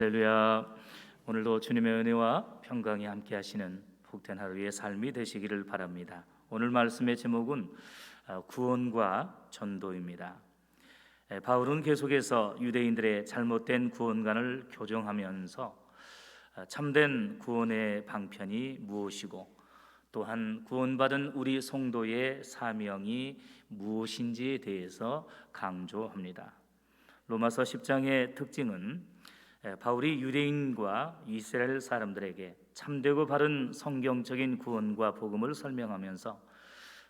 할렐루야. 오늘도 주님의 은혜와 평강이 함께 하시는 복된 하루의 삶이 되시기를 바랍니다. 오늘 말씀의 제목은 구원과 전도입니다. 바울은 계속해서 유대인들의 잘못된 구원관을 교정하면서 참된 구원의 방편이 무엇이고 또한 구원받은 우리 성도의 사명이 무엇인지에 대해서 강조합니다. 로마서 10장의 특징은 바울이 유대인과 이스라엘 사람들에게 참되고 바른 성경적인 구원과 복음을 설명하면서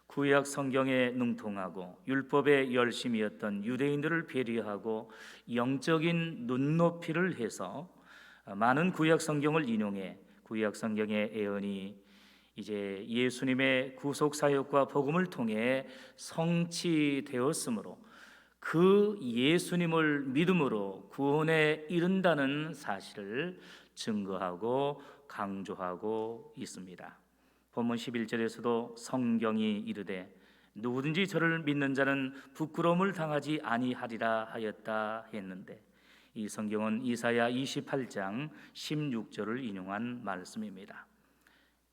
구약 성경에 능통하고 율법에 열심이었던 유대인들을 배려하고 영적인 눈높이를 해서 많은 구약 성경을 인용해 구약 성경의 예언이 이제 예수님의 구속 사역과 복음을 통해 성취되었으므로 그 예수님을 믿음으로 구원에 이른다는 사실을 증거하고 강조하고 있습니다. 본문 11절에서도 성경이 이르되 누구든지 저를 믿는 자는 부끄러움을 당하지 아니하리라 하였다 했는데, 이 성경은 이사야 28장 16절을 인용한 말씀입니다.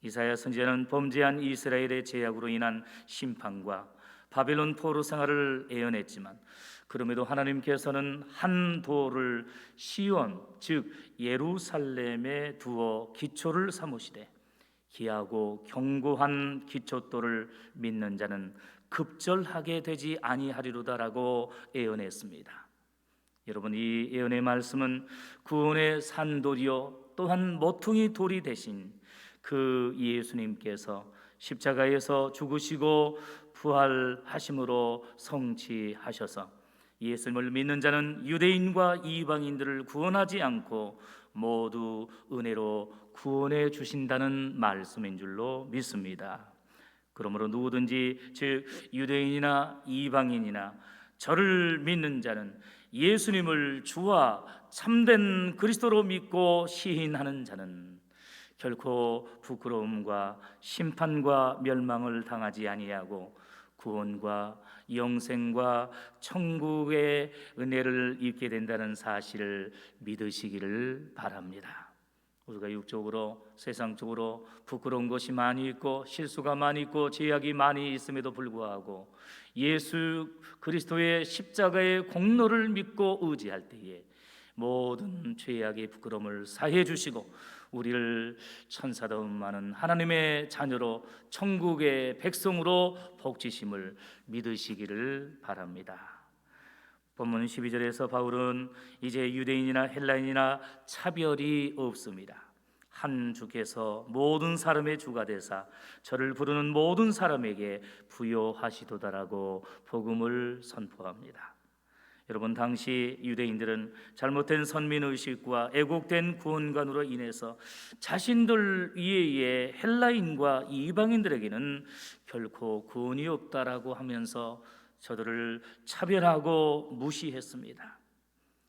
이사야 선지자는 범죄한 이스라엘의 죄악으로 인한 심판과 바벨론 포로 생활을 예언했지만 그럼에도 하나님께서는 한 도를 시온 즉 예루살렘에 두어 기초를 삼으시되 기하고 견고한 기초돌을 믿는 자는 급절하게 되지 아니하리로다라고 예언했습니다. 여러분, 이 예언의 말씀은 구원의 산돌이요 또한 모퉁이 돌이 되신 그 예수님께서 십자가에서 죽으시고 부활하심으로 성취하셔서 예수님을 믿는 자는 유대인과 이방인들을 구원하지 않고 모두 은혜로 구원해 주신다는 말씀인 줄로 믿습니다. 그러므로 누구든지 즉 유대인이나 이방인이나 저를 믿는 자는, 예수님을 주와 참된 그리스도로 믿고 시인하는 자는 결코 부끄러움과 심판과 멸망을 당하지 아니하고 구원과 영생과 천국의 은혜를 입게 된다는 사실을 믿으시기를 바랍니다. 우리가 육적으로 세상적으로 부끄러운 것이 많이 있고 실수가 많이 있고 죄악이 많이 있음에도 불구하고 예수 그리스도의 십자가의 공로를 믿고 의지할 때에 모든 죄악의 부끄러움을 사해 주시고 우리를 천사다움 많은 하나님의 자녀로 천국의 백성으로 복지심을 믿으시기를 바랍니다. 본문 12절에서 바울은 이제 유대인이나 헬라인이나 차별이 없습니다. 한 주께서 모든 사람의 주가 되사 저를 부르는 모든 사람에게 부요하시도다라고 복음을 선포합니다. 여러분, 당시 유대인들은 잘못된 선민의식과 애국된 구원관으로 인해서 자신들 이외의 헬라인과 이방인들에게는 결코 구원이 없다라고 하면서 저들을 차별하고 무시했습니다.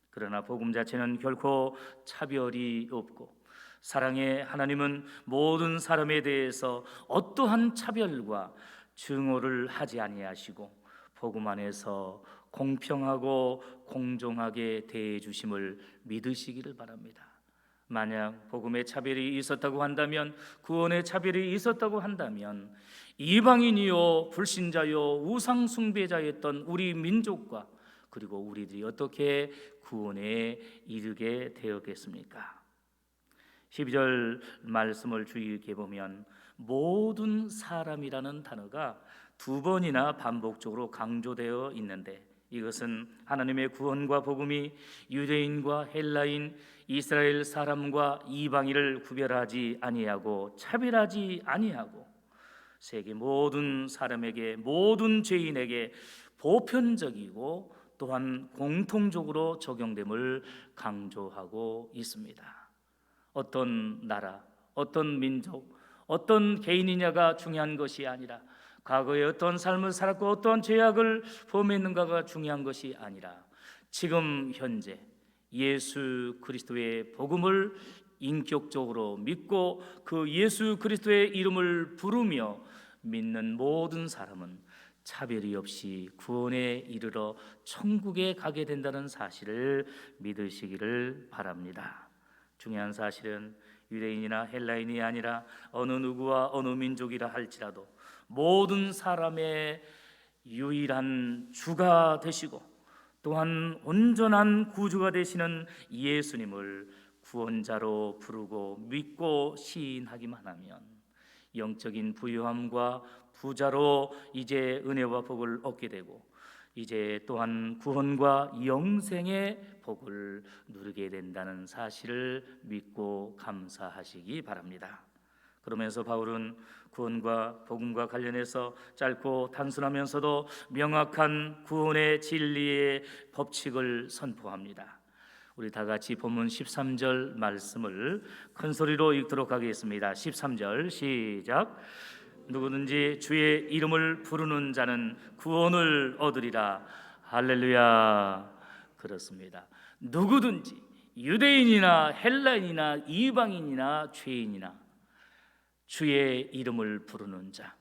그러나 복음 자체는 결코 차별이 없고 사랑의 하나님은 모든 사람에 대해서 어떠한 차별과 증오를 하지 아니하시고 복음 안에서 공평하고 공정하게 대해 주심을 믿으시기를 바랍니다. 만약 복음의 차별이 있었다고 한다면, 구원의 차별이 있었다고 한다면 이방인이요 불신자요 우상 숭배자였던 우리 민족과 그리고 우리들이 어떻게 구원에 이르게 되었겠습니까? 12절 말씀을 주의 깊게 보면 모든 사람이라는 단어가 두 번이나 반복적으로 강조되어 있는데, 이것은 하나님의 구원과 복음이 유대인과 헬라인, 이스라엘 사람과 이방인을 구별하지 아니하고 차별하지 아니하고 세계 모든 사람에게, 모든 죄인에게 보편적이고 또한 공통적으로 적용됨을 강조하고 있습니다. 어떤 나라, 어떤 민족, 어떤 개인이냐가 중요한 것이 아니라 과거에 어떤 삶을 살았고 어떤 죄악을 범했는가가 중요한 것이 아니라 지금 현재 예수 그리스도의 복음을 인격적으로 믿고 그 예수 그리스도의 이름을 부르며 믿는 모든 사람은 차별이 없이 구원에 이르러 천국에 가게 된다는 사실을 믿으시기를 바랍니다. 중요한 사실은 유대인이나 헬라인이 아니라 어느 누구와 어느 민족이라 할지라도 모든 사람의 유일한 주가 되시고 또한 온전한 구주가 되시는 예수님을 구원자로 부르고 믿고 시인하기만 하면 영적인 부유함과 부자로 이제 은혜와 복을 얻게 되고 이제 또한 구원과 영생의 복을 누리게 된다는 사실을 믿고 감사하시기 바랍니다. 그러면서 바울은 구원과 복음과 관련해서 짧고 단순하면서도 명확한 구원의 진리의 법칙을 선포합니다. 우리 다 같이 본문 13절 말씀을 큰 소리로 읽도록 하겠습니다. 13절 시작. 누구든지 주의 이름을 부르는 자는 구원을 얻으리라. 할렐루야. 그렇습니다. 누구든지 유대인이나 헬라인이나 이방인이나 죄인이나 주의 이름을 부르는 자,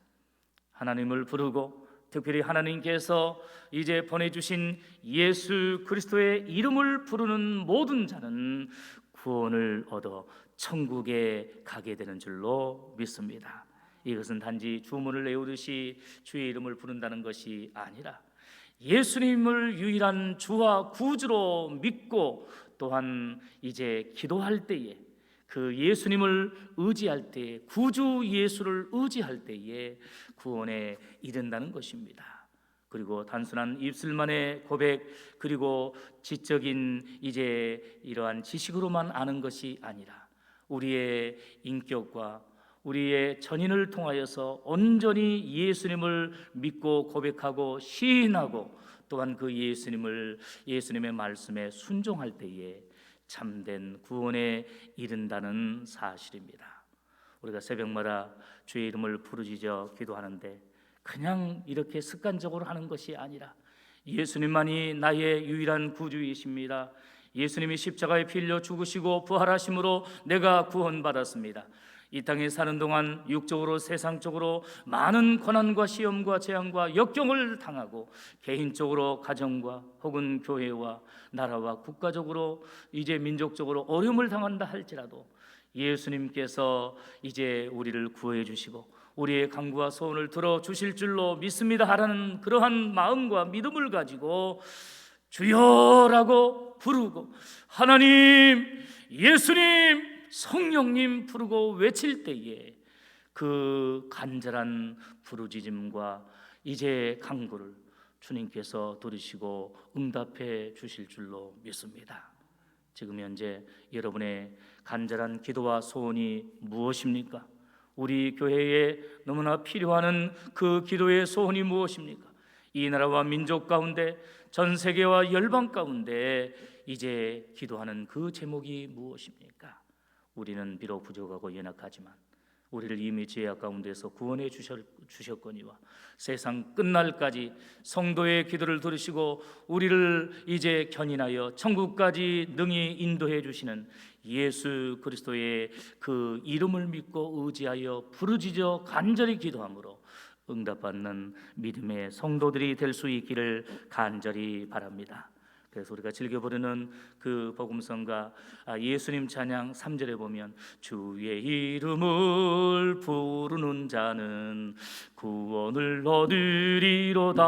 하나님을 부르고 특별히 하나님께서 이제 보내주신 예수 그리스도의 이름을 부르는 모든 자는 구원을 얻어 천국에 가게 되는 줄로 믿습니다. 이것은 단지 주문을 외우듯이 주의 이름을 부른다는 것이 아니라 예수님을 유일한 주와 구주로 믿고 또한 이제 기도할 때에 그 예수님을 의지할 때에 구주 예수를 의지할 때에 구원에 이른다는 것입니다. 그리고 단순한 입술만의 고백 그리고 지적인 이제 이러한 지식으로만 아는 것이 아니라 우리의 인격과 우리의 전인을 통하여서 온전히 예수님을 믿고 고백하고 시인하고 또한 그 예수님의 말씀에 순종할 때에 참된 구원에 이른다는 사실입니다. 우리가 새벽마다 주의 이름을 부르짖어 기도하는데 그냥 이렇게 습관적으로 하는 것이 아니라 예수님만이 나의 유일한 구주이십니다. 예수님이 십자가에 피 흘려 죽으시고 부활하심으로 내가 구원받았습니다. 이 땅에 사는 동안 육적으로 세상적으로 많은 고난과 시험과 재앙과 역경을 당하고 개인적으로 가정과 혹은 교회와 나라와 국가적으로 이제 민족적으로 어려움을 당한다 할지라도 예수님께서 이제 우리를 구해 주시고 우리의 간구와 소원을 들어 주실 줄로 믿습니다 하라는 그러한 마음과 믿음을 가지고 주여라고 부르고 하나님, 예수님, 성령님 부르고 외칠 때에 그 간절한 부르짖음과 이제 간구를 주님께서 들으시고 응답해 주실 줄로 믿습니다. 지금 현재 여러분의 간절한 기도와 소원이 무엇입니까? 우리 교회에 너무나 필요한 그 기도의 소원이 무엇입니까? 이 나라와 민족 가운데 전 세계와 열방 가운데 이제 기도하는 그 제목이 무엇입니까? 우리는 비록 부족하고 연약하지만 우리를 이미 죄악 가운데서 구원해 주셨거니와 세상 끝날까지 성도의 기도를 들으시고 우리를 이제 견인하여 천국까지 능히 인도해 주시는 예수 그리스도의 그 이름을 믿고 의지하여 부르짖어 간절히 기도함으로 응답받는 믿음의 성도들이 될 수 있기를 간절히 바랍니다. 그래서 우리가 즐겨 부르는 그 복음성가 예수님 찬양 3절에 보면 주의 이름을 부르는 자는 구원을 얻으리로다.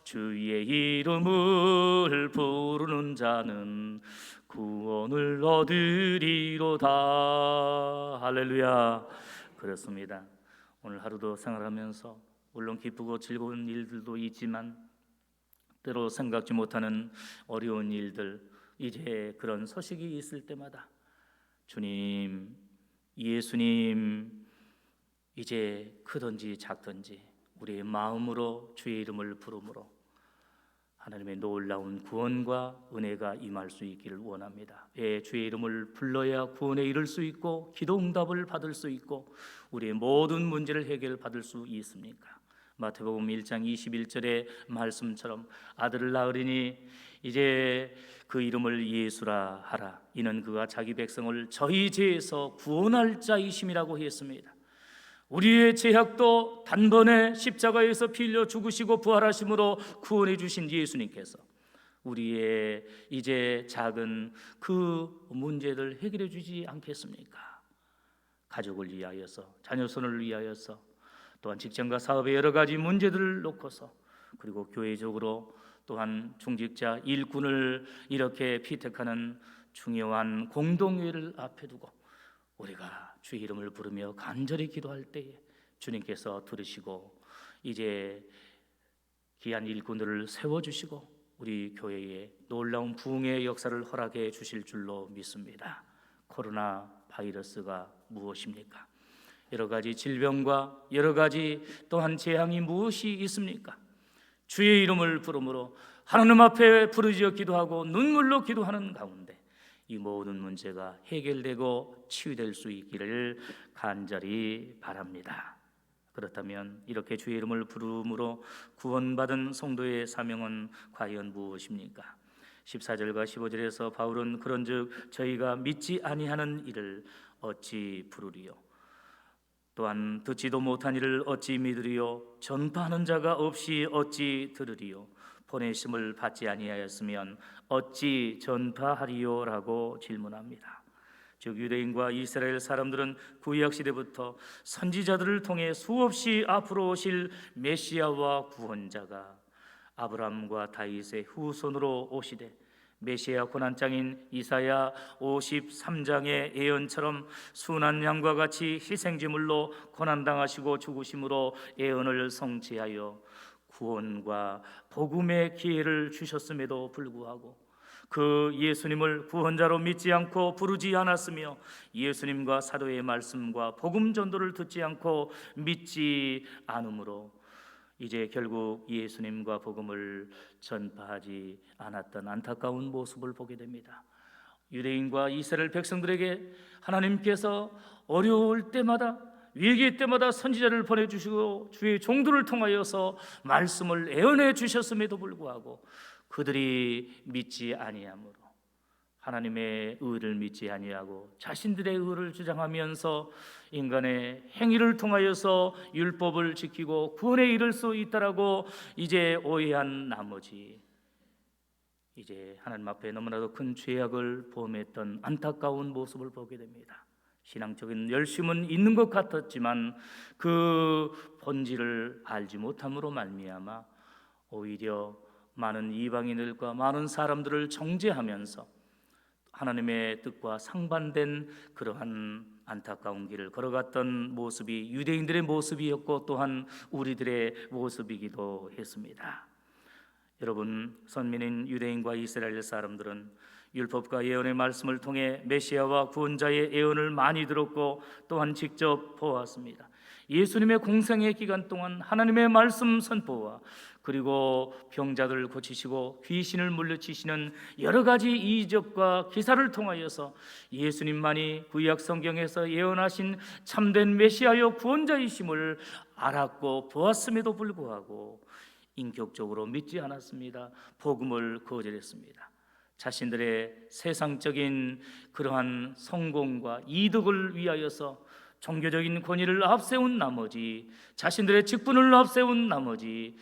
주의 이름을 부르는 자는 구원을 얻으리로다. 할렐루야. 그렇습니다. 오늘 하루도 생활하면서 물론 기쁘고 즐거운 일들도 있지만 때로 생각지 못하는 어려운 일들, 이제 그런 소식이 있을 때마다 주님, 예수님, 이제 크든지 작든지 우리의 마음으로 주의 이름을 부름으로 하나님의 놀라운 구원과 은혜가 임할 수 있기를 원합니다. 왜 주의 이름을 불러야 구원에 이를 수 있고 기도 응답을 받을 수 있고 우리의 모든 문제를 해결받을 수 있습니까? 마태복음 1장 21절의 말씀처럼 아들을 낳으리니 이제 그 이름을 예수라 하라. 이는 그가 자기 백성을 저희 죄에서 구원할 자이심이라고 했습니다. 우리의 죄악도 단번에 십자가에서 피 흘려 죽으시고 부활하심으로 구원해 주신 예수님께서 우리의 이제 작은 그 문제를 해결해 주지 않겠습니까? 가족을 위하여서, 자녀선을 위하여서, 또한 직장과 사업의 여러 가지 문제들을 놓고서, 그리고 교회적으로 또한 중직자 일꾼을 이렇게 피택하는 중요한 공동회를 앞에 두고 우리가 주의 이름을 부르며 간절히 기도할 때에 주님께서 들으시고 이제 귀한 일꾼들을 세워주시고 우리 교회에 놀라운 부흥의 역사를 허락해 주실 줄로 믿습니다. 코로나 바이러스가 무엇입니까? 여러 가지 질병과 여러 가지 또한 재앙이 무엇이 있습니까? 주의 이름을 부르므로 하나님 앞에 부르짖어 기도하고 눈물로 기도하는 가운데 이 모든 문제가 해결되고 치유될 수 있기를 간절히 바랍니다. 그렇다면 이렇게 주의 이름을 부름으로 구원받은 성도의 사명은 과연 무엇입니까? 14절과 15절에서 바울은 그런즉 저희가 믿지 아니하는 이를 어찌 부르리요? 또한 듣지도 못한 이를 어찌 믿으리요? 전파하는 자가 없이 어찌 들으리요? 보내심을 받지 아니하였으면 어찌 전파하리요? 라고 질문합니다. 즉 유대인과 이스라엘 사람들은 구약 시대부터 선지자들을 통해 수없이 앞으로 오실 메시아와 구원자가 아브라함과 다윗의 후손으로 오시되 메시아 고난장인 이사야 53장의 예언처럼 순한 양과 같이 희생제물로 고난당하시고 죽으심으로 예언을 성취하여 구원과 복음의 기회를 주셨음에도 불구하고 그 예수님을 구원자로 믿지 않고 부르지 않았으며 예수님과 사도의 말씀과 복음 전도를 듣지 않고 믿지 않으므로 이제 결국 예수님과 복음을 전파하지 않았던 안타까운 모습을 보게 됩니다. 유대인과 이스라엘 백성들에게 하나님께서 어려울 때마다 위기 때마다 선지자를 보내주시고 주의 종들을 통하여서 말씀을 예언해 주셨음에도 불구하고 그들이 믿지 아니하므로 하나님의 의를 믿지 아니하고 자신들의 의를 주장하면서 인간의 행위를 통하여서 율법을 지키고 구원에 이를 수 있다라고 이제 오해한 나머지 이제 하나님 앞에 너무나도 큰 죄악을 범했던 안타까운 모습을 보게 됩니다. 신앙적인 열심은 있는 것 같았지만 그 본질을 알지 못함으로 말미암아 오히려 많은 이방인들과 많은 사람들을 정죄하면서 하나님의 뜻과 상반된 그러한 안타까운 길을 걸어갔던 모습이 유대인들의 모습이었고 또한 우리들의 모습이기도 했습니다. 여러분, 선민인 유대인과 이스라엘 사람들은 율법과 예언의 말씀을 통해 메시아와 구원자의 예언을 많이 들었고 또한 직접 보았습니다. 예수님의 공생의 기간 동안 하나님의 말씀 선포와 그리고 병자들을 고치시고 귀신을 물리치시는 여러 가지 이적과 기사를 통하여서 예수님만이 구약 성경에서 예언하신 참된 메시아여 구원자이심을 알았고 보았음에도 불구하고 인격적으로 믿지 않았습니다. 복음을 거절했습니다. 자신들의 세상적인 그러한 성공과 이득을 위하여서 종교적인 권위를 앞세운 나머지 자신들의 직분을 앞세운 나머지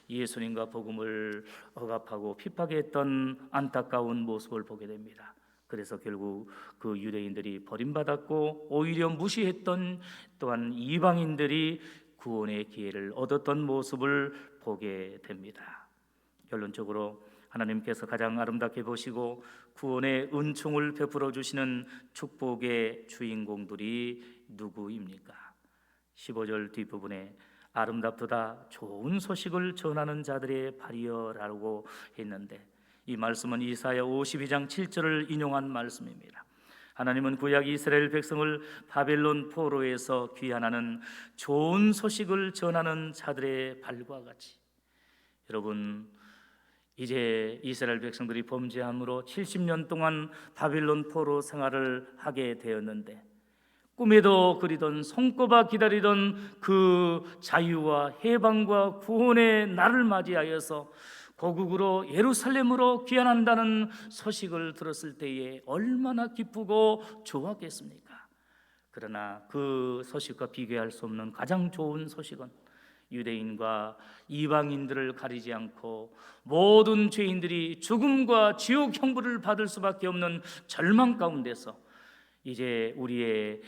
예수님과 복음을 억압하고 핍박했던 안타까운 모습을 보게 됩니다. 그래서 결국 그 유대인들이 버림받았고 오히려 무시했던 또한 이방인들이 구원의 기회를 얻었던 모습을 보게 됩니다. 결론적으로 하나님께서 가장 아름답게 보시고 구원의 은총을 베풀어 주시는 축복의 주인공들이 누구입니까? 15절 뒷부분에 아름답도다 좋은 소식을 전하는 자들의 발이여라고 했는데 이 말씀은 이사야 52장 7절을 인용한 말씀입니다. 하나님은 구약 이스라엘 백성을 바벨론 포로에서 귀환하는 좋은 소식을 전하는 자들의 발과 같이 여러분 이제 이스라엘 백성들이 범죄함으로 70년 동안 바벨론 포로 생활을 하게 되었는데 꿈에도 그리던 손꼽아 기다리던 그 자유와 해방과 구원의 날을 맞이하여서 고국으로 예루살렘으로 귀환한다는 소식을 들었을 때에 얼마나 기쁘고 좋았겠습니까? 그러나 그 소식과 비교할 수 없는 가장 좋은 소식은 유대인과 이방인들을 가리지 않고 모든 죄인들이 죽음과 지옥 형벌을 받을 수밖에 없는 절망 가운데서 이제 우리의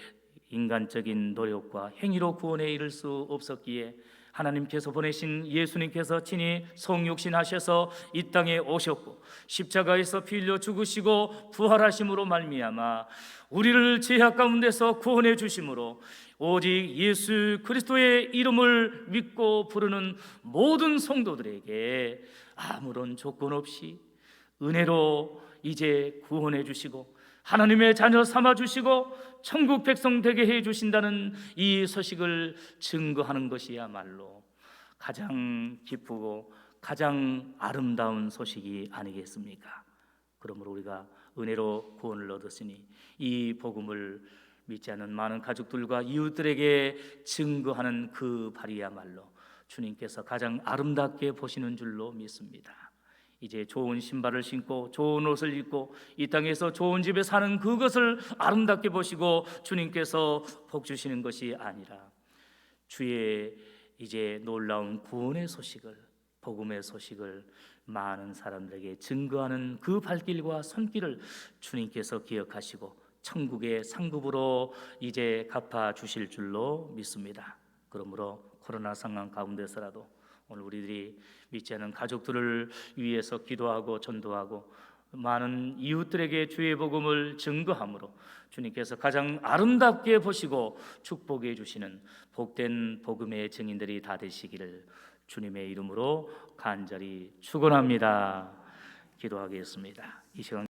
인간적인 노력과 행위로 구원에 이를 수 없었기에 하나님께서 보내신 예수님께서 친히 성육신하셔서 이 땅에 오셨고 십자가에서 피 흘려 죽으시고 부활하심으로 말미암아 우리를 죄악 가운데서 구원해 주심으로 오직 예수 그리스도의 이름을 믿고 부르는 모든 성도들에게 아무런 조건 없이 은혜로 이제 구원해 주시고 하나님의 자녀 삼아 주시고 천국 백성 되게 해 주신다는 이 소식을 증거하는 것이야말로 가장 기쁘고 가장 아름다운 소식이 아니겠습니까? 그러므로 우리가 은혜로 구원을 얻었으니 이 복음을 믿지 않는 많은 가족들과 이웃들에게 증거하는 그 발이야말로 주님께서 가장 아름답게 보시는 줄로 믿습니다. 이제 좋은 신발을 신고 좋은 옷을 입고 이 땅에서 좋은 집에 사는 그것을 아름답게 보시고 주님께서 복 주시는 것이 아니라 주의 이제 놀라운 구원의 소식을, 복음의 소식을 많은 사람들에게 증거하는 그 발길과 손길을 주님께서 기억하시고 천국의 상급으로 이제 갚아 주실 줄로 믿습니다. 그러므로 코로나 상황 가운데서라도 오늘 우리들이 믿지 않는 가족들을 위해서 기도하고 전도하고 많은 이웃들에게 주의 복음을 증거함으로 주님께서 가장 아름답게 보시고 축복해 주시는 복된 복음의 증인들이 다 되시기를 주님의 이름으로 간절히 축원합니다. 기도하겠습니다. 이 시간